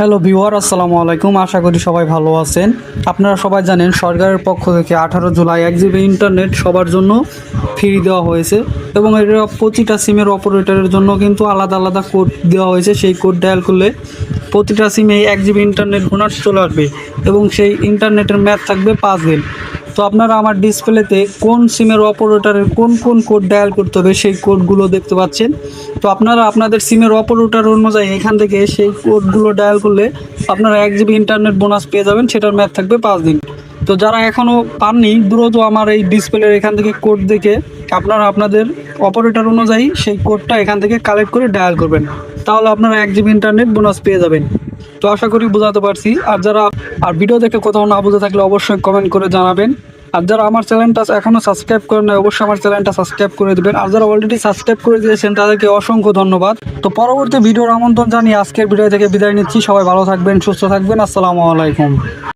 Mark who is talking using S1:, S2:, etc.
S1: Hello viewer, আসসালামু আলাইকুম। আশা করি সবাই ভালো আছেন। আপনারা সবাই জানেন সরকারের পক্ষ থেকে 18 জুলাই 1 জিবি ইন্টারনেট সবার জন্য ফ্রি দেওয়া হয়েছে এবং এর প্রতিটা সিমের অপারেটরের জন্য কিন্তু আলাদা আলাদা কোড দেওয়া হয়েছে। সেই কোড ডায়াল করলে প্রতিটা সিমে 1 জিবি ইন্টারনেট বোনাস চলে আসবে এবং সেই ইন্টারনেটের মেয়াদ থাকবে 5 দিন। তো আপনারা আমার ডিসপ্লেতে কোন সিমের অপারেটরের কোন কোন কোড ডায়াল করতে হবে সেই কোডগুলো দেখতে পাচ্ছেন। তো আপনারা আপনাদের সিমের অপারেটর অনুযায়ী এখান থেকে সেই কোডগুলো ডায়াল করলে আপনারা 1 জিবি ইন্টারনেট বোনাস পেয়ে যাবেন। সেটার মেয়াদ থাকবে 5 দিন। তো যারা এখনও পাননি, দ্রুত আমার এই ডিসপ্লের এখান থেকে কোড দেখে আপনারা আপনাদের অপারেটর অনুযায়ী সেই কোডটা এখান থেকে কালেক্ট করে ডায়াল করবেন। তাহলে আপনারা 1 জিবি ইন্টারনেট বোনাস পেয়ে যাবেন। তো আশা করি বোঝাতে পারছি। আর ভিডিও দেখে কোথাও না বুঝে থাকলে অবশ্যই কমেন্ট করে জানাবেন। আর যারা আমার চ্যানেলটা এখনও সাবস্ক্রাইব করেন না, অবশ্যই আমার চ্যানেলটা সাবস্ক্রাইব করে দেবেন। আর যারা অলরেডি সাবস্ক্রাইব করে দিয়েছেন তাদেরকে অসংখ্য ধন্যবাদ। তো পরবর্তী ভিডিওর আমন্ত্রণ জানিয়ে আজকের ভিডিও থেকে বিদায় নিচ্ছি। সবাই ভালো থাকবেন, সুস্থ থাকবেন। আসসালামু আলাইকুম।